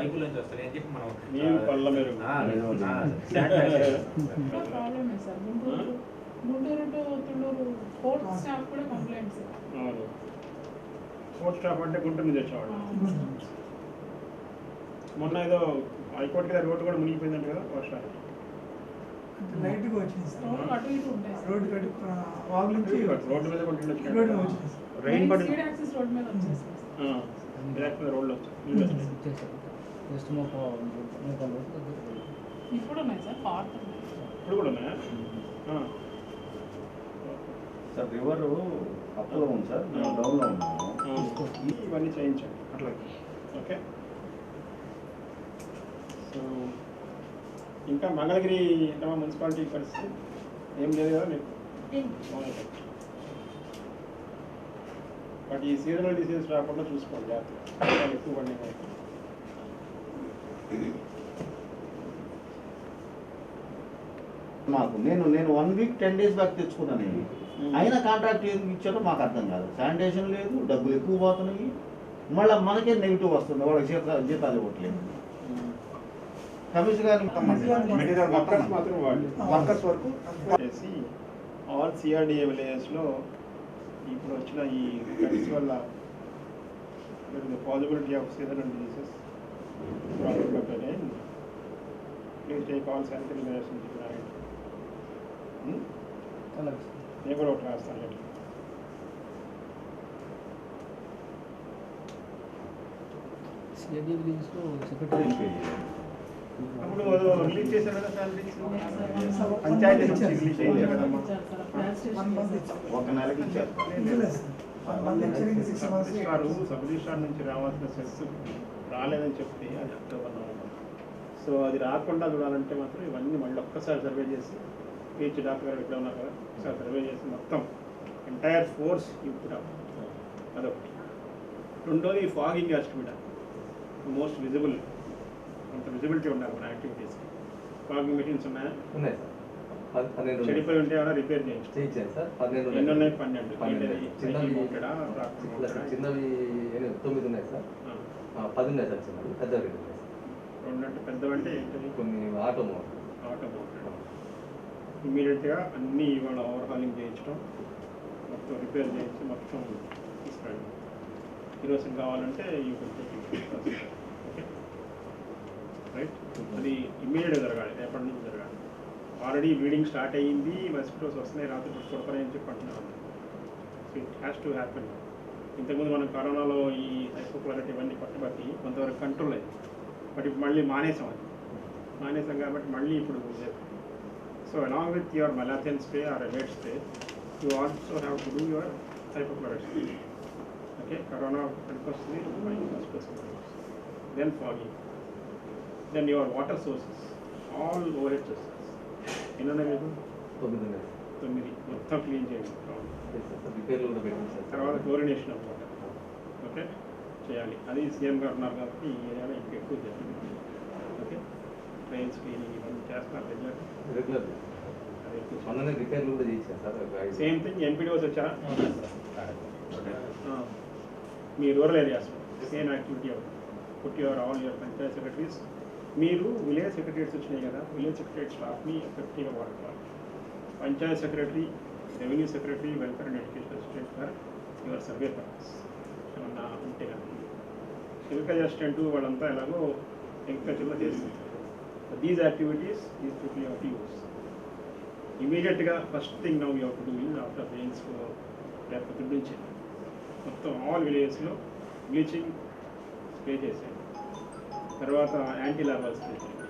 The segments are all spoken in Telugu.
పైపుల నుంచి వస్తాయి అని చెప్పి మనం ప్రాబ్లమే sir. Guntur to Thullur court staff కూడా కంప్లైంట్స్. కోర్ట్ స్టాఫ్ అంటే గుంటూరు నుంచి వచ్చేవాడు. మొన్న ఏదో హైకోర్టు కదా రోడ్డు కూడా మునిగిపోయిందంట కదా వర్షాలు. లైట్గా వచ్చింది సార్. అటు ఇటు ఉంటాయి సార్. రోడ్డు కట్టు వాగు నుంచి రోడ్డు మీద కొంటున్న రోడ్డు వచ్చింది సార్. రైన్ పడి సీడ్ యాక్సెస్ రోడ్ మీద వచ్చేసారు సార్. రోడ్లు వచ్చాయి. ఇప్పుడు ఉన్నాయి సార్. పార్క్ ఇప్పుడు కూడా ఉన్నాయా? సార్ రివర్ అప్లో ఉంది సార్, మేము డౌన్లో ఉన్నాము. ఇవన్నీ చేయించండి అట్లా. ఓకే. సో ఇంకా మంగళగిరి మున్సిపాలిటీ పరిస్థితి ఏం లేదు కదా మీకు? బట్ ఈ సీజనల్ డిసీజ్ రాకుండా చూసుకోండి జాగ్రత్తగా, ఎక్కువ పండి. మాకు నేను 1 వీక్ 10 days బ్యాక్ తెచ్చుకున్నాను. అయినా కాంట్రాక్ట్ ఎందుకు ఇచ్చారో మాకు అర్థం కాదు. శానిటేషన్ లేదు, డబ్బులు ఎక్కువ పోతున్నాయి, మళ్ళీ మనకే నెగిటివ్ వస్తుంది, వాళ్ళకి జీతాలు ఇవ్వట్లేదు. కమిషన్ గారు మాత్రం వాళ్ళు వర్కర్స్ వరకు చేసి ఆల్ సిఆర్డిఏ విలేజెస్లో ఇప్పుడు వచ్చిన ఈ గట్స్ వల్ల possibility of seasonal diseases please take all sanitary measures in mind. నేను కూడా ఒకటి రాస్తాను. అప్పుడు రిలీజ్ చేశారు కదా శాలరీస్, పంచాయతీ నుంచి రిలీజ్ చేశారు కదమ్మా. ఒక నెలకి ఇచ్చారు. సబ్ రిజిస్ట్రార్ నుంచి రావాల్సిన సెస్ రాలేదని చెప్తే అది అక్టోబర్ నవంబర్. సో అది రాకుండా చూడాలంటే మాత్రం ఇవన్నీ మళ్ళీ ఒక్కసారి సర్వే చేసి పిహెచ్ డాక్టర్ గారు ఎక్కడ ఉన్నారు కదా ఒకసారి సర్వే చేసి మొత్తం ఎంటైర్ ఫోర్స్ ఇప్పుడు అదొకటి. రెండోది fogging has to be done. Most visible, అంత విజిబిలిటీ ఉండాలి మన యాక్టివిటీస్. ఫాగింగ్ మెషిన్స్ ఉన్నాయా? ఉన్నాయి సార్. చెడిపోయి ఉంటే ఏమైనా రిపేర్ చేయించారు సార్. ఎన్ని ఉన్నాయి? 12. చిన్నవి 9 ఉన్నాయి సార్. 10 ఉన్నాయి సార్ చిన్నవి. పెద్దవి 2 ఉన్నాయి. 2 అంటే పెద్దవంటే ఏంటది? కొన్ని ఆటో ఇమీడియట్గా అన్నీ ఇవాళ ఓవర్హాలింగ్ చేయించడం, మొత్తం రిపేర్ చేయించి మొత్తం తీసుకురండి. ఈరోజు కావాలంటే ఓకే రైట్. అది ఇమ్మీడియట్గా జరగాలి, రేపటి నుంచి జరగాలి. ఆల్రెడీ బ్లీడింగ్ స్టార్ట్ అయ్యింది, మస్కిటోస్ వస్తున్నాయి, రాత్రి కొడతాయని చెప్పి అంటున్నాను. So it has to happen. ఇంతకుముందు మనం కరోనాలో ఈ హైపోక్లారిటీ ఇవన్నీ పట్టుబట్టి కొంతవరకు కంట్రోల్ అయ్యింది. బట్ ఇప్పుడు మళ్ళీ మానేసాం కాబట్టి మళ్ళీ ఇప్పుడు so along with your malathion spray or elite spray you also have to do your hypochlorite. Okay, corona పనికొస్తుంది, then fogging, then your water sources all overhead sources. ఎన్ని ఉన్నాయి మీకు? 9 మొత్తం క్లీన్ చేయండి. తర్వాత క్లోరినేషన్ ఆఫ్ వాటర్ ఓకే చేయాలి. అది సీఎం గారు ఉన్నారు కాబట్టి ఈ ఏరియాలో ఇంకా ఎక్కువ చేయాలి. ఓకే, ట్రైన్స్ క్లీనింగ్ ఇవన్నీ చేస్తున్నారు రెగ్యులర్. సేమ్ థింగ్ ఎంపీడీఓస్ వచ్చారా మీ rural areas? Same activity put your all your panchayat secretaries. మీరు విలేజ్ సెక్రటరీస్ వచ్చినాయి కదా, విలేజ్ సెక్రటరీ స్టాఫ్ని ఎఫెక్టివ్గా వాడుకోవాలి. Panchayat secretary, revenue secretary, welfare and education assistant for your survey purpose ఏమన్నా ఉంటే కదా. అగ్రికల్చర్ అసిస్టెంట్ వాళ్ళంతా ఎలాగో అగ్రికల్చర్లో చేస్తుంది. These activities is people of use. ఇమీడియట్గా first thing now you have to do is after rains లేకపోతే నుంచి మొత్తం ఆల్ విలేజెస్లో బ్లీచింగ్ స్ప్రే చేసేయండి. తర్వాత యాంటీ లార్వల్ స్ప్రే చేయండి.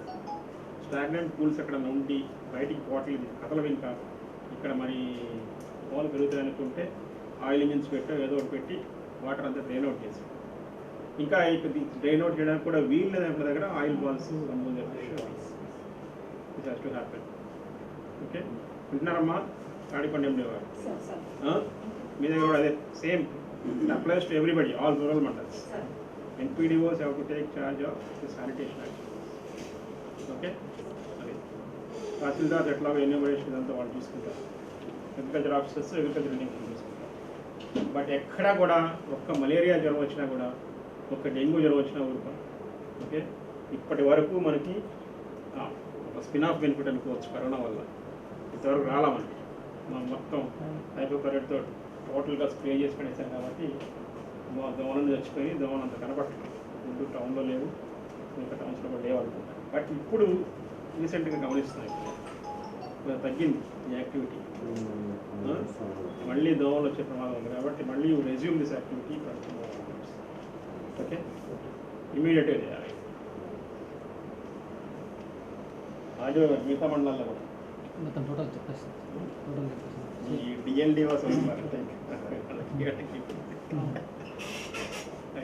స్టాగ్నెంట్ పూల్స్ ఎక్కడ ఉండి బయటికి బాటిల్ కథలు ఇంకా ఇక్కడ మరి పాలు పెరుగుతాయనుకుంటే ఆయిల్ ఇంజిన్స్ పెట్టో ఏదో ఒకటి పెట్టి వాటర్ అంతా డ్రైన్ అవుట్ చేసి, ఇంకా డ్రైన్ అవుట్ చేయడానికి కూడా వీల్ లేదన్న దగ్గర oil balls it has to happen. Okay, వింటున్నారమ్మా? తాడికొండ ఎండేవారు మీ దగ్గర కూడా అదే same applies to everybody, all rural mandals. NPDOs have to take charge of the sanitation activities. Okay, అది తహసీల్దార్ ఎట్లాగో ఎన్యూమరేషన్ ఇదంతా వాళ్ళు చూసుకుంటారు. అగ్రికల్చర్ ఆఫీసర్స్ అగ్రికల్చర్ ఇంటింగ్ చూసుకుంటారు. బట్ ఎక్కడా కూడా ఒక్క మలేరియా జ్వరం వచ్చినా కూడా, ఒక్క డెంగ్యూ జ్వరం వచ్చినా ఊరుకోం. ఓకే, ఇప్పటి వరకు మనకి ఒక స్పిన్ ఆఫ్ బెనిఫిట్ అనుకోవచ్చు కరోనా వల్ల. ఇంతవరకు రాలా మనకి. మనం మొత్తం హైపోకరెంట్తో టోటల్గా స్ప్రే చేసి పడేసాం కాబట్టి దోమలను చచ్చిపోయి దోమలు అంత కనపడుతుంది. గుంటూరు టౌన్లో లేవు, ఇంకా టౌన్స్లో కూడా లేవు అనుకుంటాను. బట్ ఇప్పుడు రీసెంట్గా గమనిస్తున్నాయి, తగ్గింది ఈ యాక్టివిటీ. మళ్ళీ దోమలు వచ్చే ప్రమాదం ఉంది కాబట్టి మళ్ళీ రెజ్యూమ్ దిస్ యాక్టివిటీ. ఓకే, ఇమీడియట్గా చేయాలి. ఆడియో మిగతా మండలాల్లో కూడా మొత్తం టోటల్ చెప్పేస్తాను. టోటల్ చెప్పేస్తాను. ఈ డిఎల్డి వాసు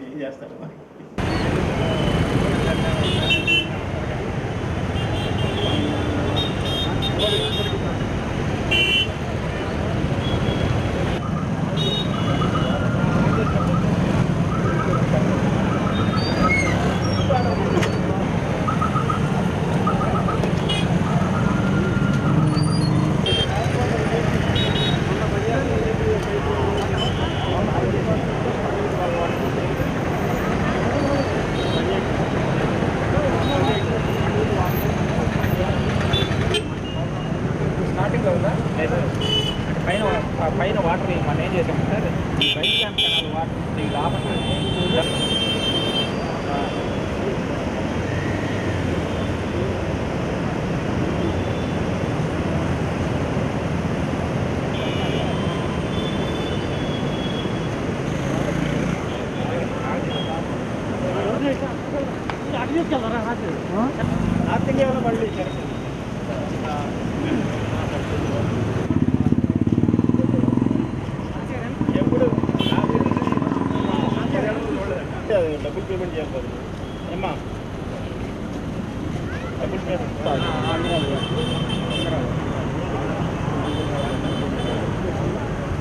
ఏం చేస్తారు. స్టార్టింగ్లో ఉందా పైన వాటర్ మనం ఏం చేసాం సార్, ఈ బయట కెనాల్ వాటర్ ఈ లోపల నార్త్ ఇండియాలో మళ్ళీ ఎప్పుడు డబ్బులు పేమెంట్ చేయాలి అమ్మా, డబ్బుల్ పేమెంట్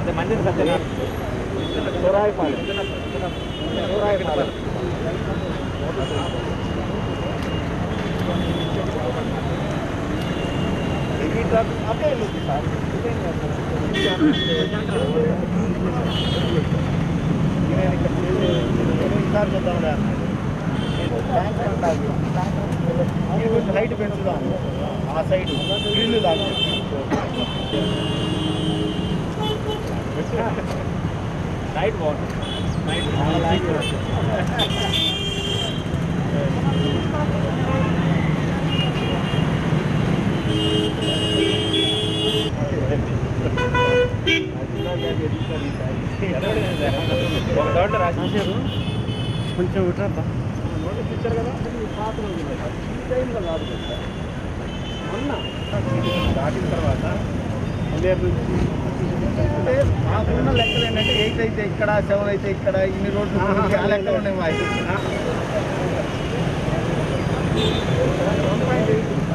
అదే మందిని సత్యనారాయణ సూరాయపాలెం సూరాయపాలెం అప్పుడే వెళ్ళొచ్చు సార్. సార్ చెప్తాను కొంచెం లైట్ పెంచుదాం ఆ సైడ్ ఇల్లు దాకా. నైట్ వాటర్ నైట్ ఒక దాంట్లో రాసి కొంచెం విట్రబ్బా. నోటీస్ ఇచ్చారు కదా, పాత రోజులు ఈ టైంలో కాదు కదా. మొన్న దాటిన తర్వాత రేపు అంటే మాకున్న లెక్కలు ఏంటంటే 8 అయితే ఇక్కడ 7 అయితే ఇక్కడ ఇన్ని రోడ్లు ఆ లెక్కలు ఉన్నాయి. మా 1.8